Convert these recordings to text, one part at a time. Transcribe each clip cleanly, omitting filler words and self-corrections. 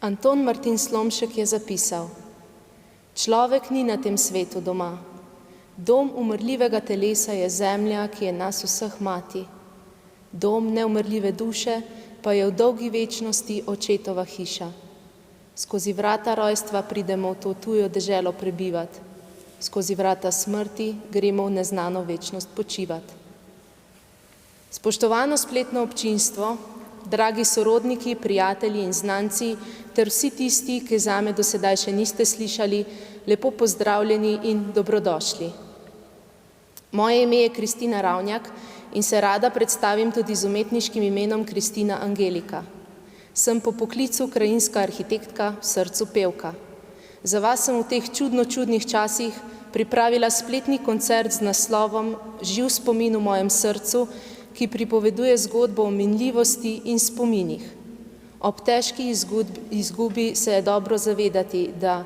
Anton Martin Slomšek je zapisal: Človek ni na tem svetu doma. Dom umrljivega telesa je zemlja, ki je nas vseh mati. Dom neumrljive duše pa je v dolgi večnosti očetova hiša. Skozi vrata rojstva pridemo v to tujo deželo prebivati. Skozi vrata smrti gremo v neznano večnost počivati. Spoštovano spletno občinstvo, dragi sorodniki, prijatelji in znanci, ter vsi tisti, ki zame do sedaj še niste slišali, lepo pozdravljeni in dobrodošli. Moje ime je Kristina Ravnjak in se rada predstavim tudi z umetniškim imenom Kristina Angelika. Sem po poklicu krajinska arhitektka, v srcu pevka. Za vas sem v teh čudnih časih pripravila spletni koncert z naslovom Živ spomin v mojem srcu, ki pripoveduje zgodbo o minljivosti in spominih. Ob težki izgubi se je dobro zavedati, da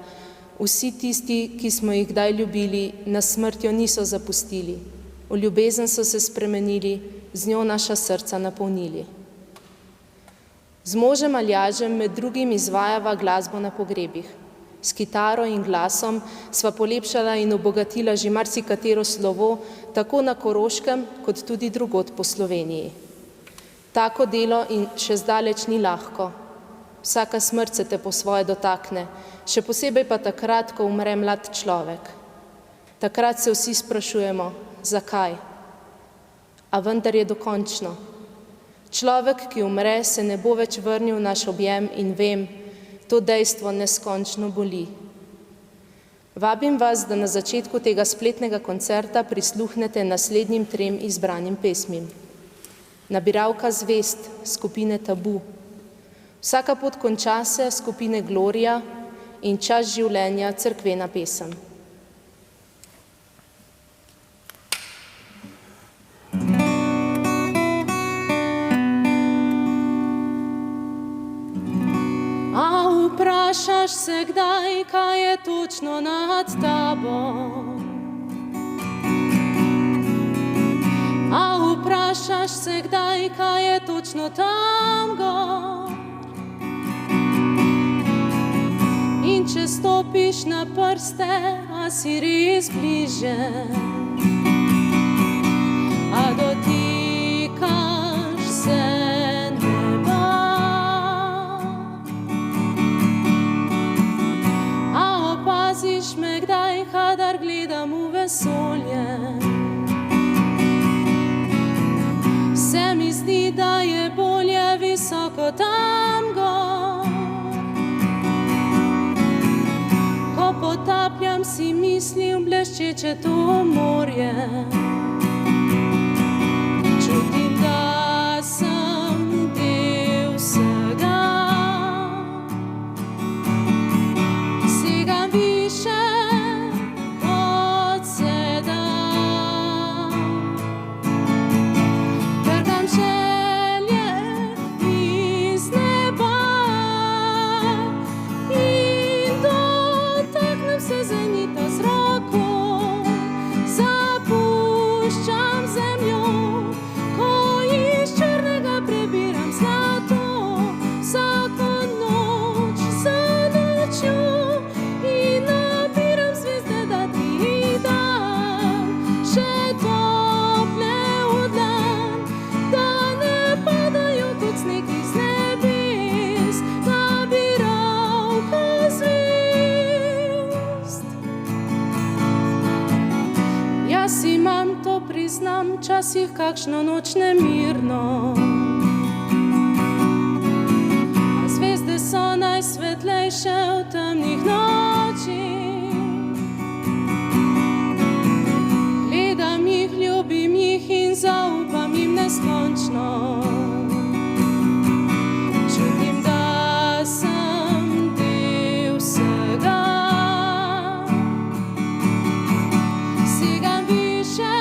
vsi tisti, ki smo jih kdaj ljubili, nas smrtjo niso zapustili. V ljubezen so se spremenili, z njo naša srca napolnili. Z možem Aljažem med drugim izvajava glasbo na pogrebih. S kitaro in glasom sva polepšala in obogatila že marsikatero slovo, tako na Koroškem, kot tudi drugod po Sloveniji. Tako delo in še zdaleč ni lahko. Vsaka smrt se te po svoje dotakne, še posebej pa takrat, ko umre mlad človek. Takrat se vsi sprašujemo, zakaj? A vendar je dokončno. Človek, ki umre, se ne bo več vrnil v naš objem in vem, to dejstvo neskončno boli. Vabim vas, da na začetku tega spletnega koncerta prisluhnete naslednjim 3 izbranim pesmim. Nabiralka zvezd skupine Tabu, Vsaka pot konča se skupine Gloria in Čas življenja cerkvena pesem. Vprašaš se kdaj, kaj je točno nad tabo? A vprašaš se kdaj, kaj je točno tam gor? In če stopiš na prste, a si res bliže? A dotikaš se me kdaj, kadar gledam v vesolje. Se mi zdi, da je bolje visoko tam gor. Ko potapljam, si mislim bleščeče to morje. Čutim, da sem del vsega. Segam više včasih kakšno noč nemirno. A zvezde so najsvetlejše v temnih nočih. Gledam jih, ljubim jih in zaupam jim neskončno. Čutim, da sem del vsega. Segam više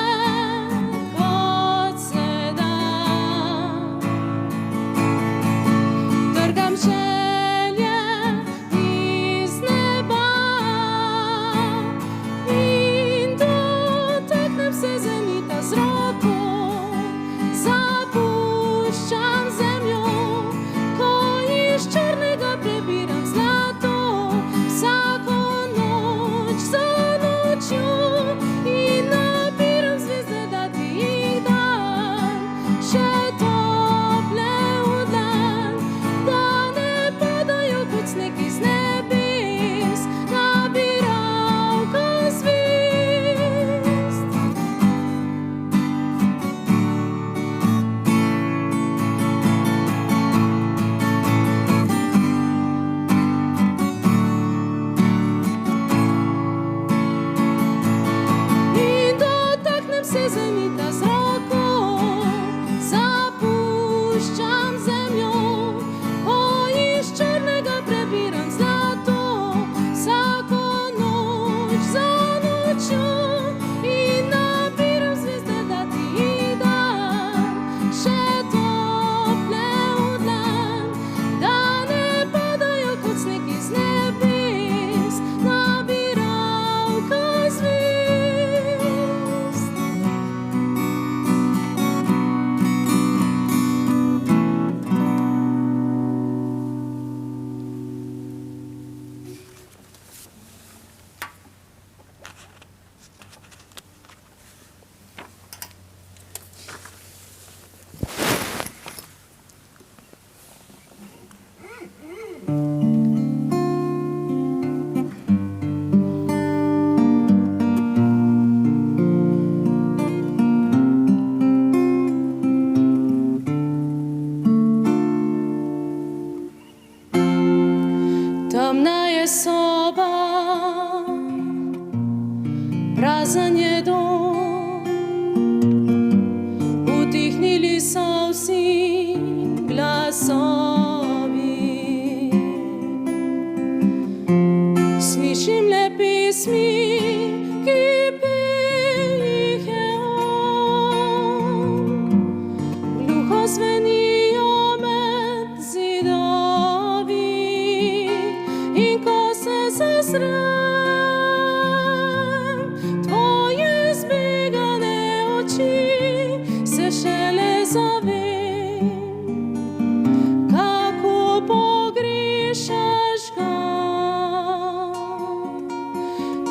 slišaš ga,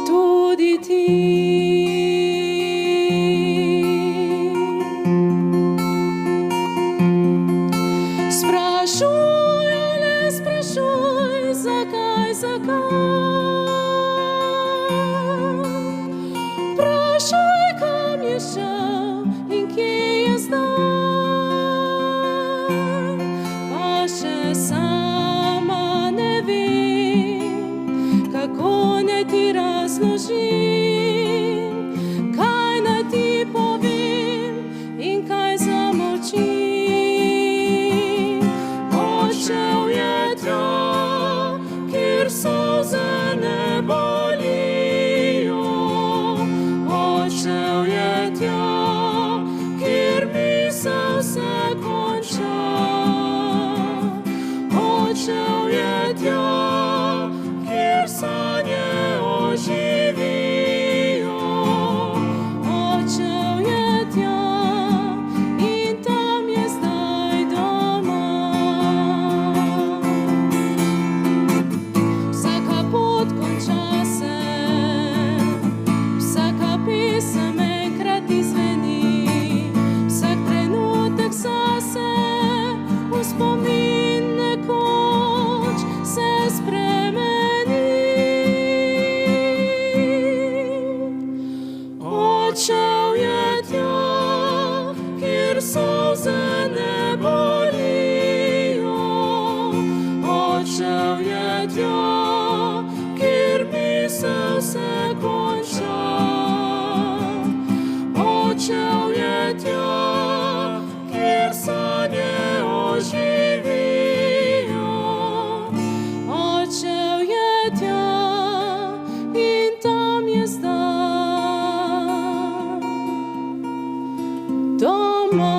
tudi ti. Sprašuj, ne sprašuj, zakaj, vprašaj, kam je šel in kje je zdaj, pa še sama ne vem, kako naj ti razložim, kaj naj ti povem in kaj zamolčim. Odšel je tja, kjer solze ne bolijo, odšel je tja, kjer misel se konča, odšel je tja, kjer sanje oživijo, odšel je tja in tam je zdaj doma. Vsaka pot konča se, vsaka pesem enkrat izveni, vsak trenutek zase v spomin nekoč se spremeni. Odšel je tja, kjer solze ne bolijo, odšel je tja, kjer misel se konča, odšel je tja, kjer sanje oživijo, odšel je tja in tam je zdaj doma.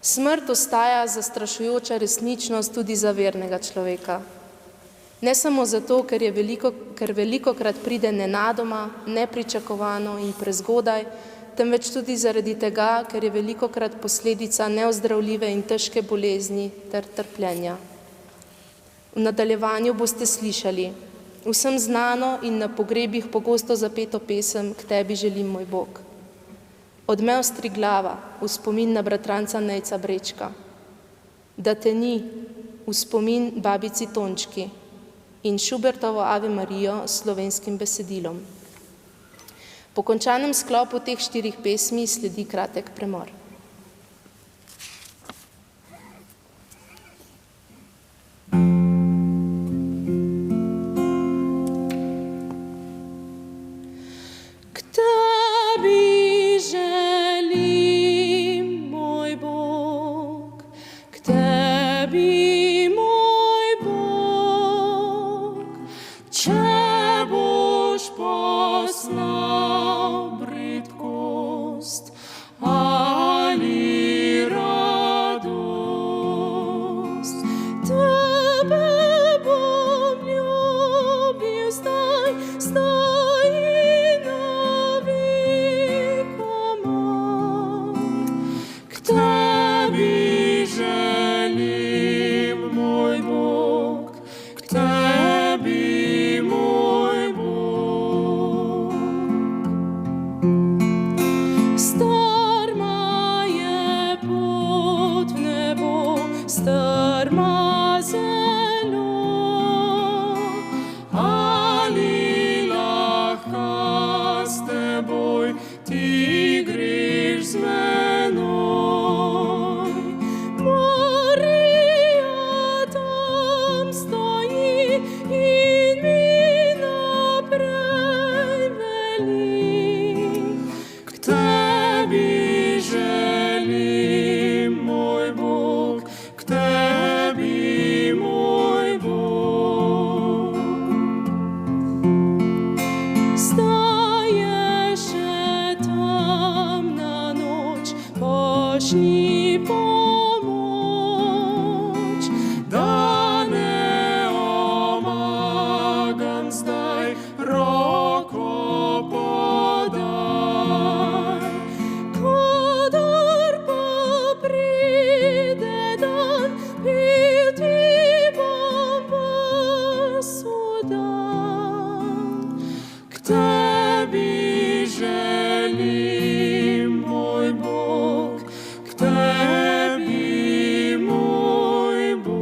Smrt ostaja zastrašujoča resničnost tudi za vernega človeka. Ne samo zato, ker velikokrat pride nenadoma, nepričakovano in prezgodaj, temveč tudi zaradi tega, ker je velikokrat posledica neozdravljive in težke bolezni ter trpljenja. V nadaljevanju boste slišali vsem znano in na pogrebih pogosto zapeto pesem K tebi želim, moj Bog. Odmev Striglava, v spomin na bratranca Nejca Brečka. Da te ni, v spomin babici Tončki. In Schubertovo Ave Marijo s slovenskim besedilom. Po končanem sklopu teh 4 pesmi sledi kratek premor. K tebi želim, moj Bog, k tebi, moj Bog, če boš poslal bridkost ali radost, tebe bom ljubil zdaj in na vekomaj. K tebi želim, moj Bog, k tebi, moj Bog. Strma je pot v nebo, strma zelo, ali lahko s teboj ti greš z menoj. Marija tam stoji in mi naprej veli. K tebi želim, moj Bog, k tebi, moj Bog. Zdaj je še temna noč, pošlji pomoč, da ne omagam zdaj, roko podaj. Kadar pa pride dan, pil ti bom ves dan. K tebi želim, moj Bog, k tebi, moj Bog.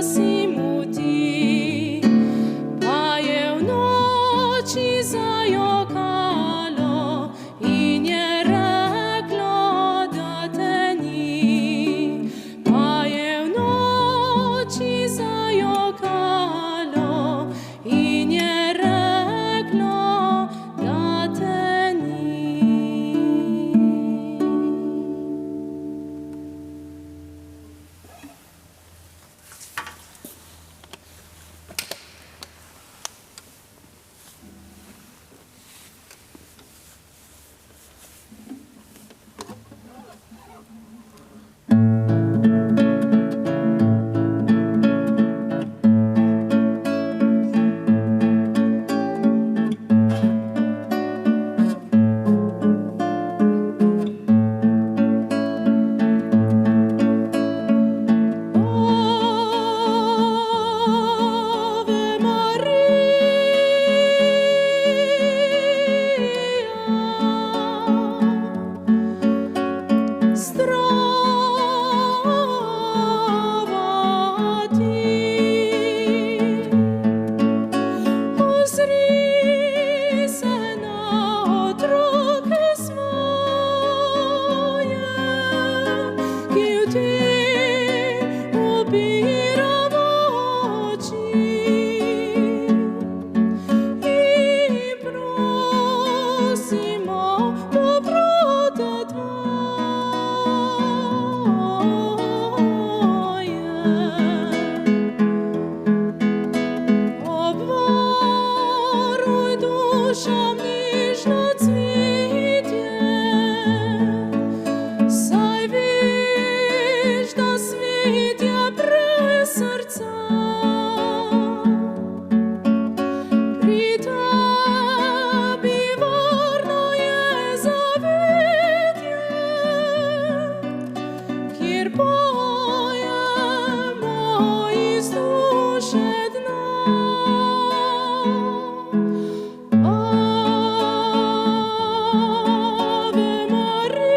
prosimo ti, pa je v noči zajokalo in je reklo, da te ni. Pa je v noči zajokalo in je reklo, da te ni. Ave Maria, zdrava ti, ozri se na otroke svoje, ki v ti upiramo oči in prosimo dobrote tvoje. Obvaruj dušam nežno cvetje, saj veš, da svet je brez srca. Pri tebi varno je zavetje, kjer pojemo iz duše dna. Ave Maria.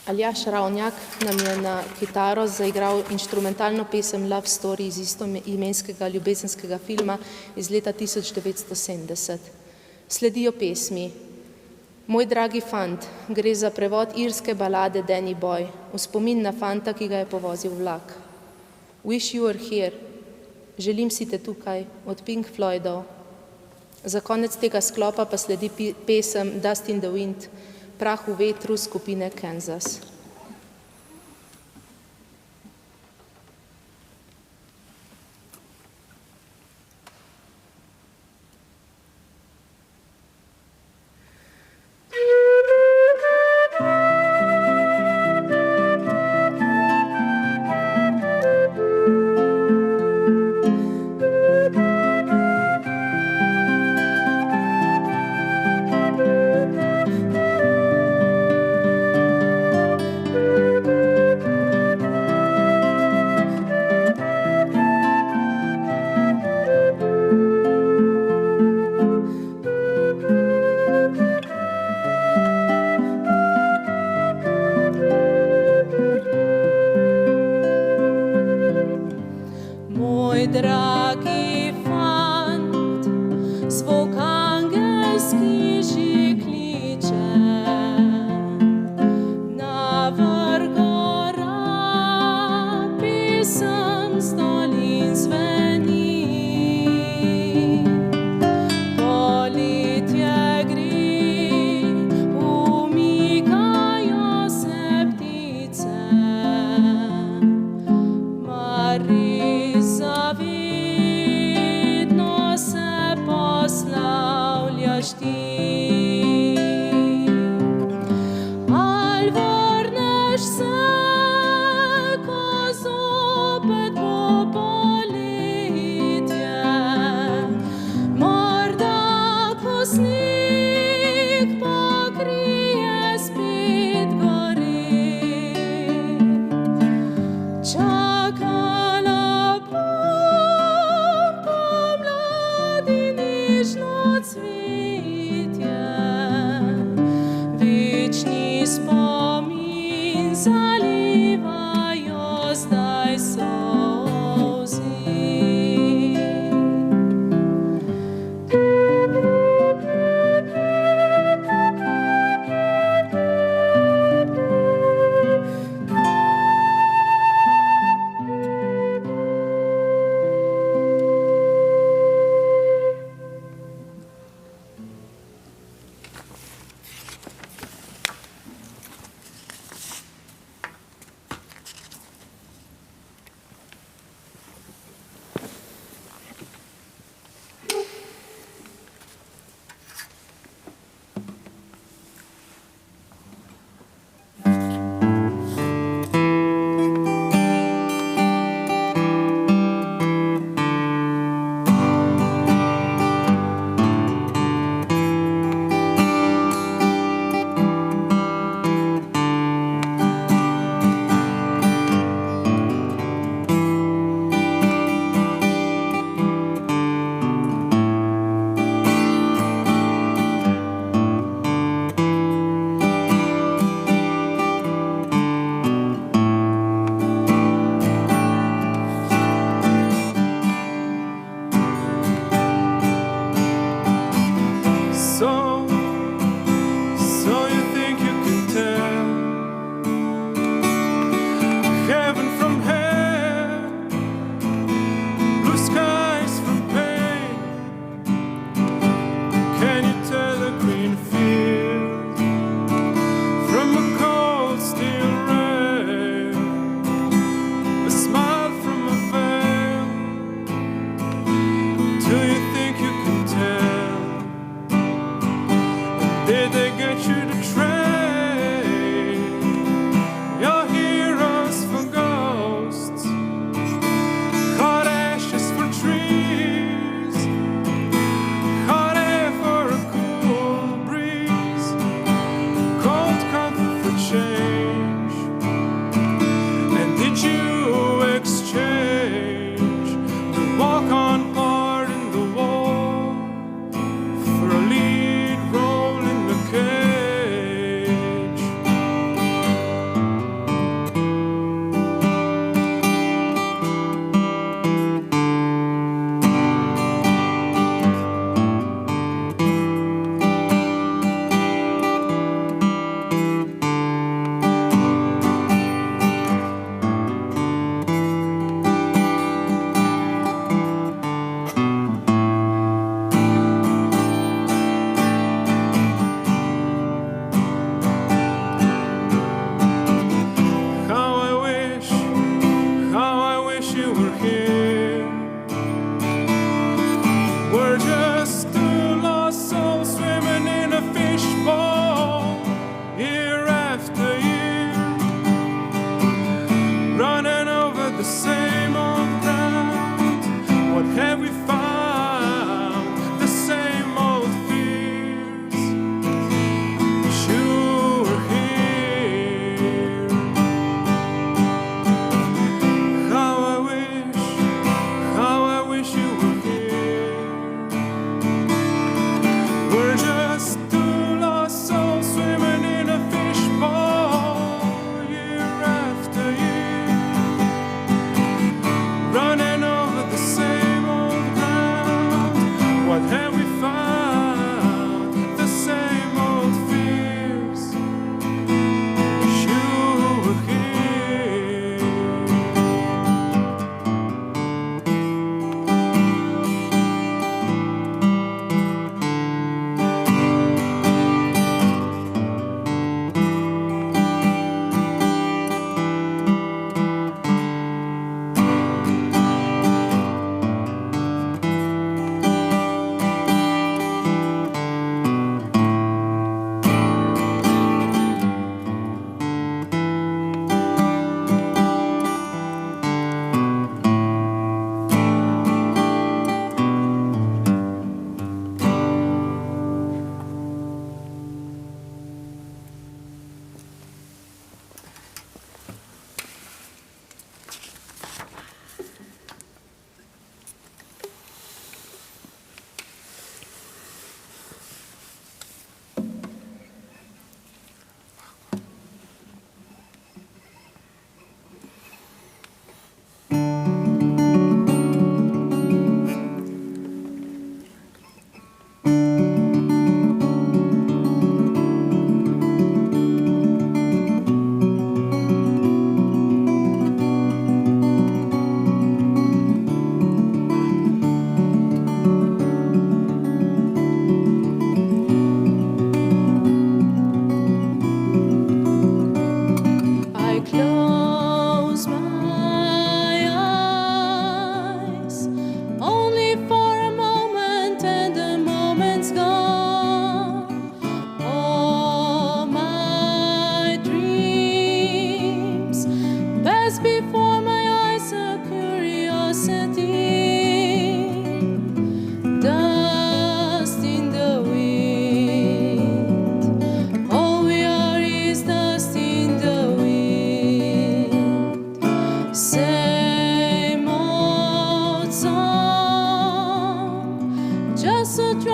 Aljaž Ravnjak nam je na kitaro zaigral inštrumentalno pesem Love Story iz istoimenskega ljubezenskega filma iz leta 1970. Sledijo pesmi. Moj dragi fant, gre za prevod irske balade Danny Boy, v spomin na fanta, ki ga je povozil vlak. Wish you were here, želim si te tukaj, od Pink Floydov. Za konec tega sklopa pa sledi pesem Dust in the Wind, Prah v vetru skupine Kansas. Dragi fant, zvok angelski že kliče, na vrh gora pesem z dolin zveni. Poletje gre, umikajo se ptice, zavedno se poslavljaš ti. Al vrneš se, ko zopet bo poletje, morda ko sneg pokrije spet gore. Čakala cvetje, večni spomin zalivajo zdaj solzi. Okay.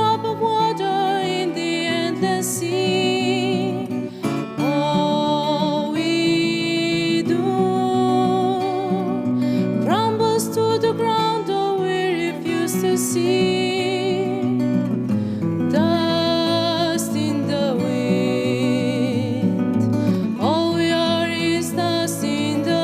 drop of water in the endless sea. All we do crumbles to the ground, though we refuse to see. Dust in the wind. All we are is dust in the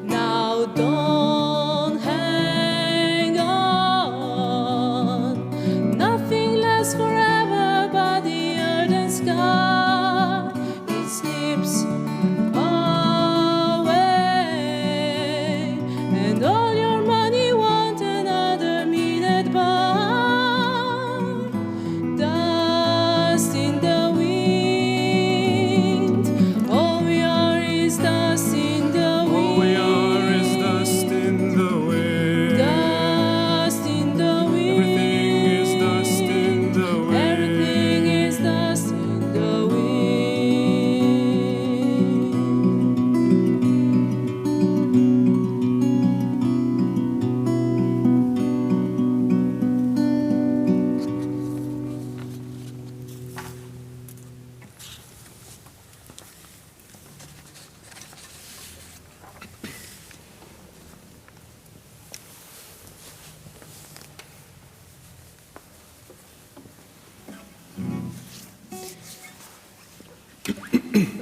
Now don't hang on. Nothing lasts forever but the earth and sky. It slips away, and all your money won't another minute by. Dust in the wind. All we are is dust in the All we wind. are is dust in the wind. Dust in the wind. Everything is dust in the wind. Everything is dust in the wind.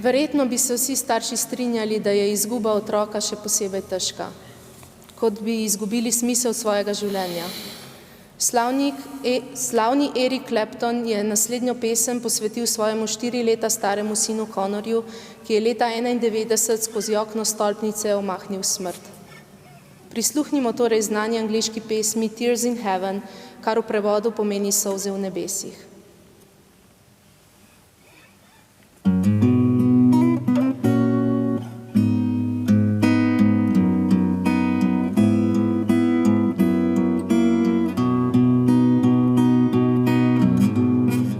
Verjetno bi se vsi starši strinjali, da je izguba otroka še posebej težka, kot bi izgubili smisel svojega življenja. Slavni Eric Clapton je naslednjo pesem posvetil svojemu 4 leta staremu sinu Connorju, ki je leta 1991 skozi okno stolpnice omahnil smrt. Prisluhnimo torej znani angleški pesmi Tears in Heaven, kar v prevodu pomeni solze v nebesih.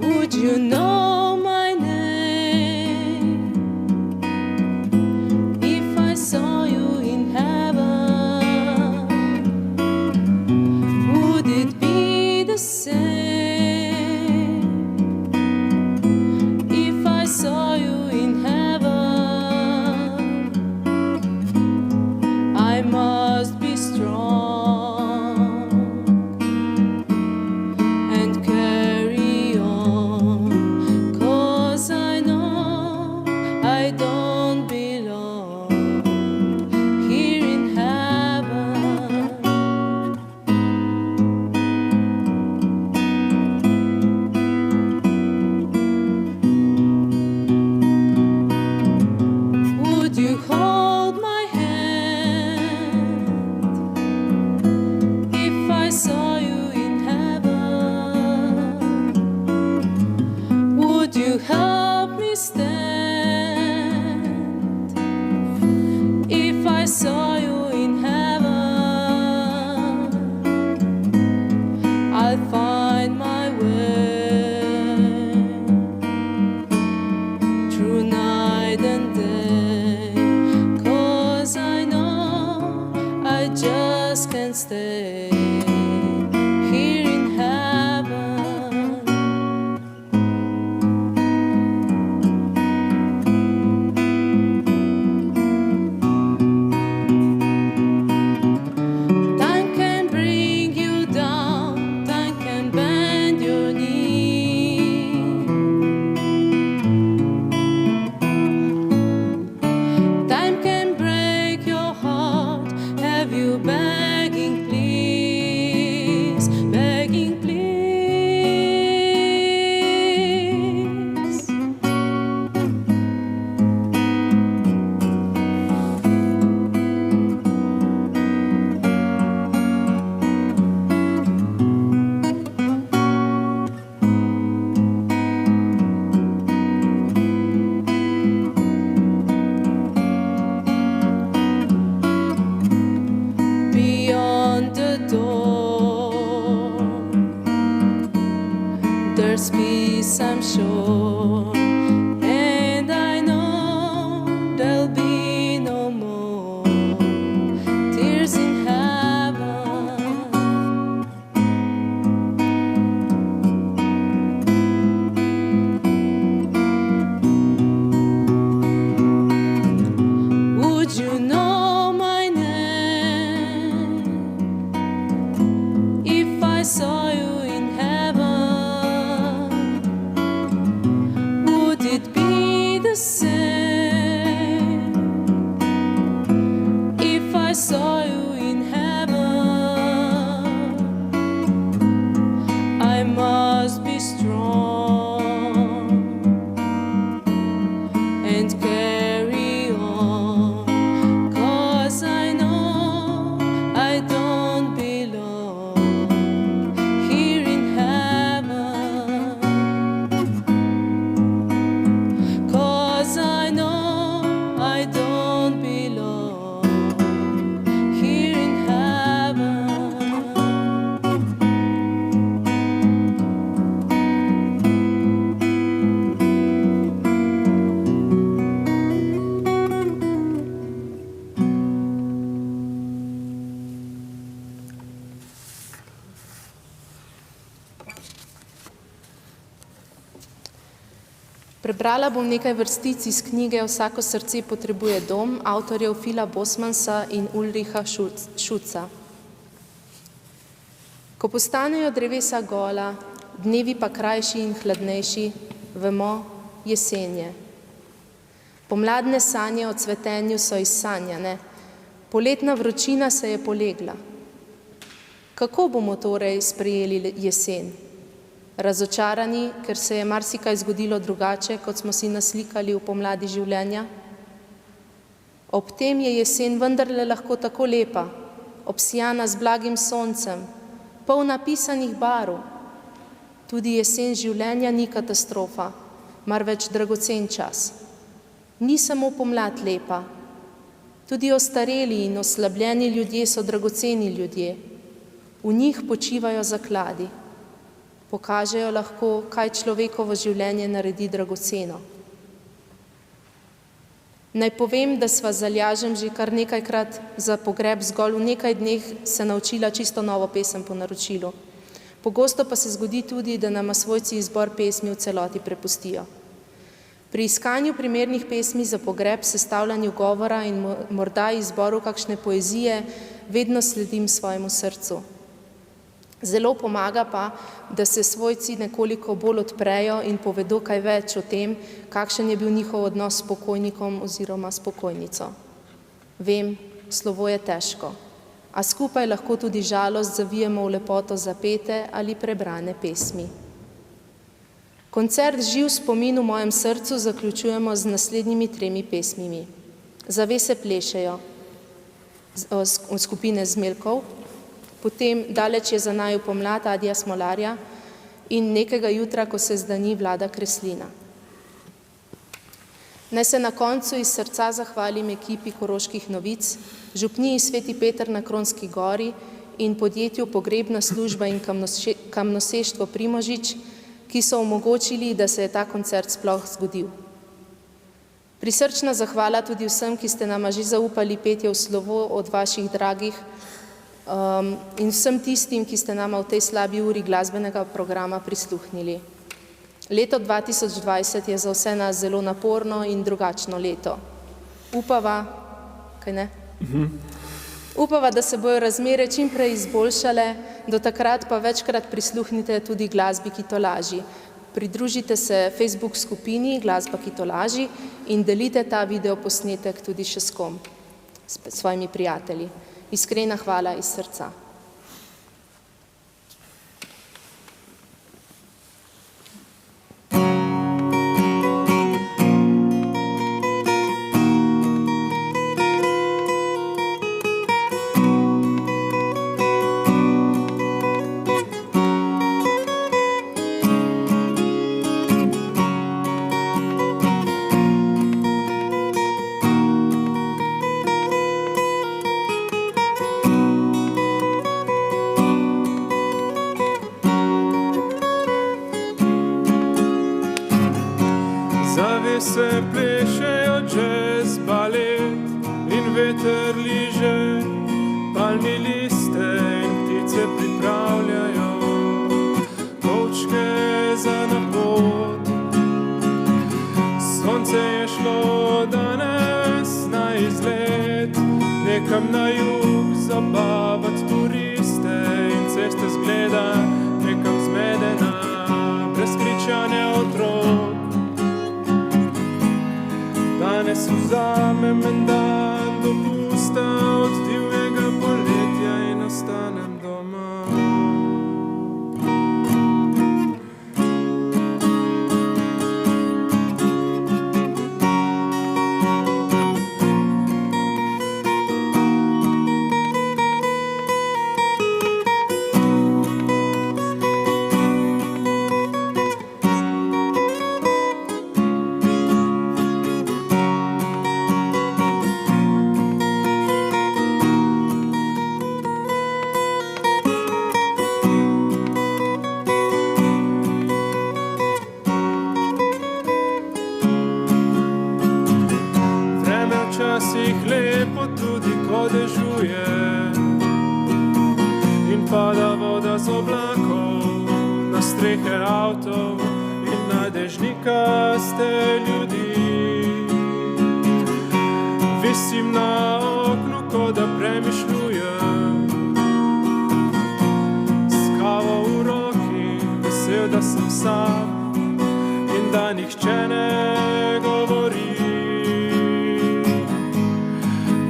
Would you know my name if I saw you in heaven? Would it be the same if I saw you in heaven? I must be strong and carry on, 'cause I know I don't belong here in heaven. there's peace, I'm sure. And I know there'll be no more tears in heaven. Would you know my name if I saw you in heaven? Would it be the same if I saw you in heaven? I must be strong and carry on, 'cause I know I don't belong here in heaven. 'Cause I know I don't belong here in heaven. Prebrala bom nekaj vrstic iz knjige Vsako srce potrebuje dom avtorjev Phila Bosmansa in Ulricha Schutza. Ko postanejo drevesa gola, dnevi pa krajši in hladnejši, vemo, jesen je. Pomladne sanje o cvetenju so izsanjane, poletna vročina se je polegla. Kako bomo torej sprejeli jesen? Razočarani, ker se je marsikaj zgodilo drugače, kot smo si naslikali v pomladi življenja? Ob tem je jesen vendarle lahko tako lepa, obsijana z blagim soncem, polna pisanih barv. Tudi jesen življenja ni katastrofa, marveč dragocen čas. Ni samo pomlad lepa, tudi ostareli in oslabljeni ljudje so dragoceni ljudje. V njih počivajo zakladi. Pokažejo lahko, kaj človekovo življenje naredi dragoceno. Naj povem, da sva z Aljažem že kar nekajkrat za pogreb zgolj v nekaj dneh se naučila čisto novo pesem po naročilu. Pogosto pa se zgodi tudi, da nama svojci izbor pesmi v celoti prepustijo. Pri iskanju primernih pesmi za pogreb, sestavljanju govora in morda izboru kakšne poezije vedno sledim svojemu srcu. Zelo pomaga pa, da se svojci nekoliko bolj odprejo in povedo kaj več o tem, kakšen je bil njihov odnos s pokojnikom oziroma s pokojnico. Vem, slovo je težko, a skupaj lahko tudi žalost zavijemo v lepoto zapete ali prebrane pesmi. Koncert Živ spomin v mojem srcu zaključujemo z naslednjimi 3 pesmimi. Zavese plešejo skupine Zmelkov, potem Daleč je za naju pomlad Adija Smolarja in Nekega jutra, ko se zdani Vlada Kreslina. Naj se na koncu iz srca zahvalim ekipi Koroških novic, župniji Sveti Peter na Kronski gori in podjetju Pogrebna služba in kamnoseštvo Primožič, ki so omogočili, da se je ta koncert sploh zgodil. Prisrčna zahvala tudi vsem, ki ste nama že zaupali petje v slovo od vaših dragih, in vsem tistim, ki ste nama v tej slabi uri glasbenega programa prisluhnili. Leto 2020 je za vse nas zelo naporno in drugačno leto. Upava, kaj ne? Upava, da se bojo razmere čim prej izboljšale, do takrat pa večkrat prisluhnite tudi glasbi Kitolaži. Pridružite se Facebook skupini Glasba Kitolaži in delite ta videoposnetek tudi še s kom, s svojimi prijatelji. Iskrena hvala iz srca. se plešejo jazz balet in veter liže palmi liste in ptice pripravljajo kovčke za na pot. Sonce je šlo danes na izlet, nekam na jug zabavat turiste in cesta zgleda nekam zmedena, brez kričanja otrok. Danes vzamem en dan dopusta od divjega poletja in ostanem doma. Včasih lepo tudi, ko dežuje in pada voda z oblakov na strehe avtov in na dežnikaste ljudi. Visim na oknu, ko da premišljujem, s kavo v roki, vesel, da sem sam in da nihče ne govori.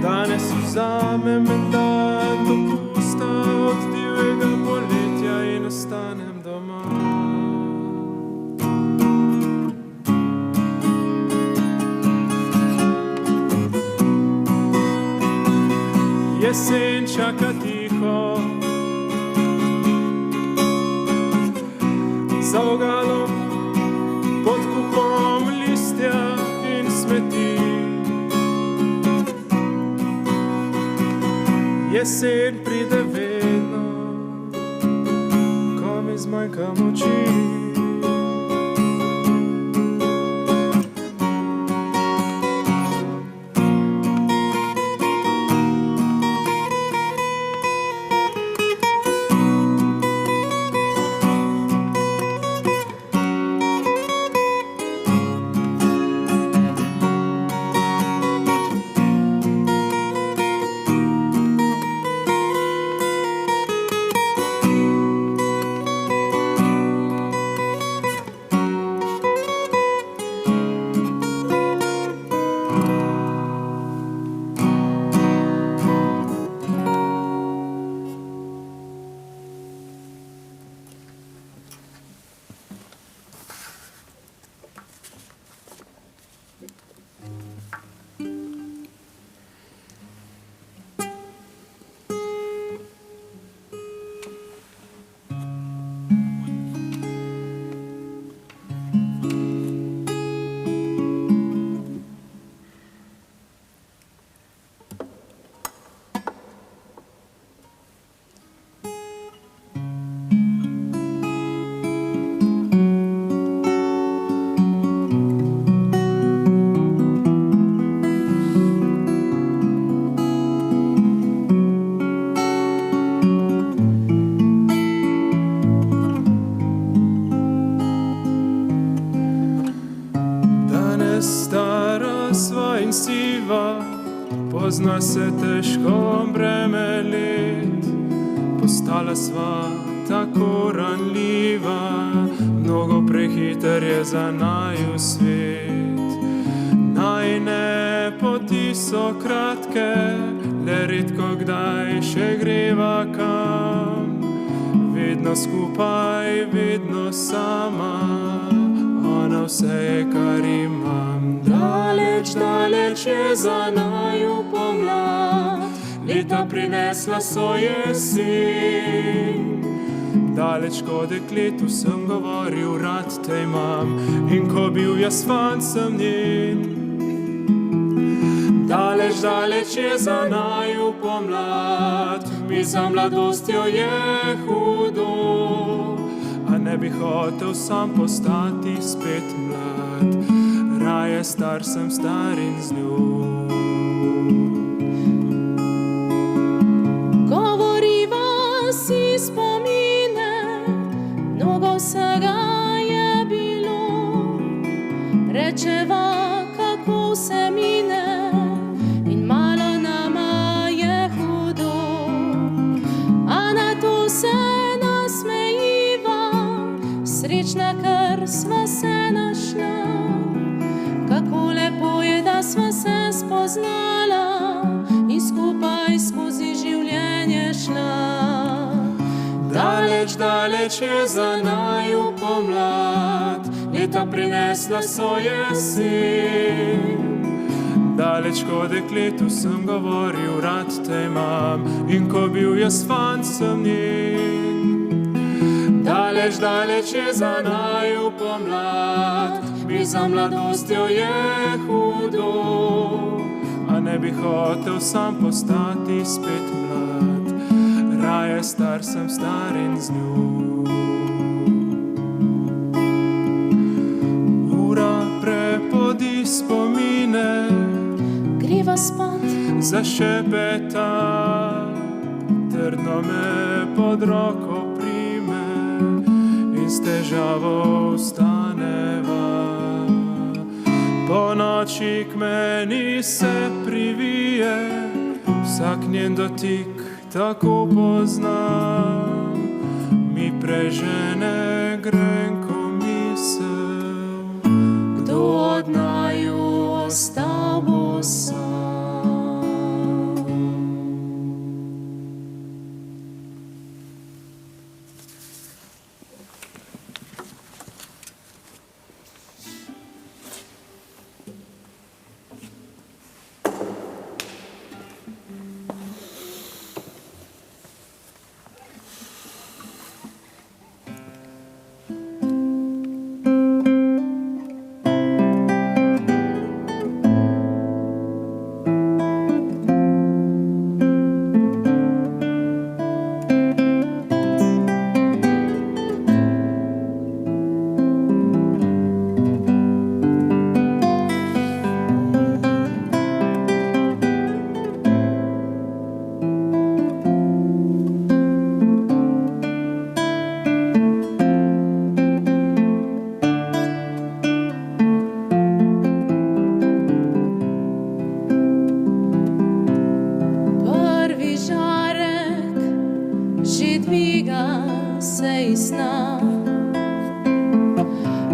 Danes vzamem en dan dopusta od divjega poletja in ostanem doma. Jesen čaka tiho, za ogalom pod kupom listja in smeti. Jesen pride vedno, ko mi zmanjka moči. Pozna se težko breme let, postala sva tako ranljiva, mnogo prehiter je za naju svet. Najine poti so kratke, le redko kdaj še greva kam. Vedno skupaj, vedno sama, ona vse je, kar imam. Daleč, daleč je za naju pomlad, leta prinesla so jesen. Daleč ko dekletu sem govoril, rad te imam, in ko bil jaz fan, sem njen. Daleč, daleč je za naju pomlad, mi za mladostjo je hudo, a ne bi hotel sam postati spet mlad. raje star sem star in z njo. Govoriva si spomine, mnogo vsega je bilo. Rečeva, kako se mine in malo nama je hudo. A na to se nasmejiva, srečna, ker sva se našla. Kako lepo je, da sva se spoznala in skupaj skozi življenje šla. Daleč, daleč je za naju pomlad, leta prinesla so jesen. Daleč ko dekletu sem govoril, rad te imam, in ko bil jaz fant sem njen. Daleč, daleč je za naju pomlad, mi za mladostjo je hudo, a ne bi hotel sam postati spet mlad, raje star sem star in z njo. Ura prepodi spomine, Greva spat, zašepeta, trdno me pod roko prime in s težavo vstaneva. Po noči k meni se privije, vsak njen dotik tako poznam, mi prežene grenko misel, kdo od naju ostal bo sam.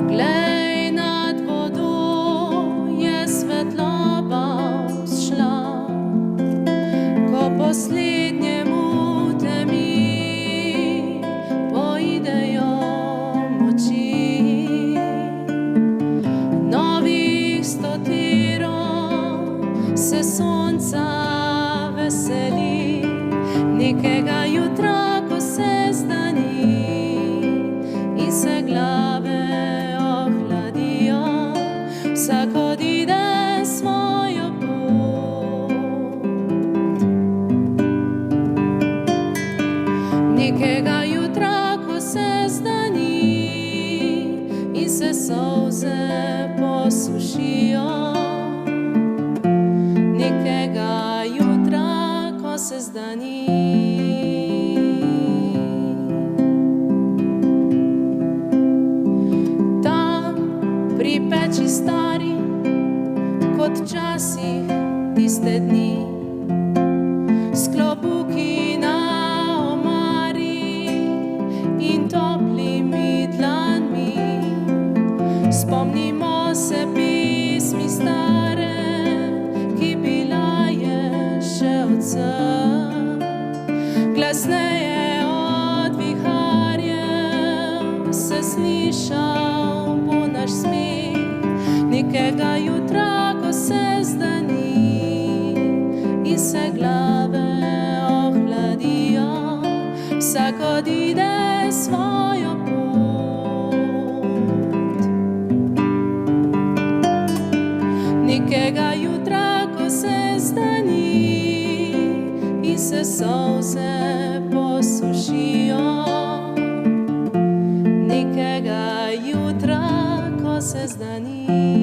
Glej, nad vodo je svetloba vzšla, ko poslednjemu temi poidejo moči. Novih 100 tirov se sonca veseli, nekega jutra, ko se zdani in se glave ohladijo, vsak odide svojo pot. Nekega jutra, ko se zdani in se solze posušijo, nekega jutra, ko se zdani. Pri peči stari, kot časih tiste dni, s klobuki na omari in toplimi dlanmi. Spomnimo se pismi stare, ki bila je še odsem. Glasneje od viharjev se slišal bo naš smeh. Nekega jutra, ko se zdani in se glave ohladijo, vsak odide svojo pot. Nekega jutra, ko se zdani in se solze posušijo, nekega jutra, ko se zdani.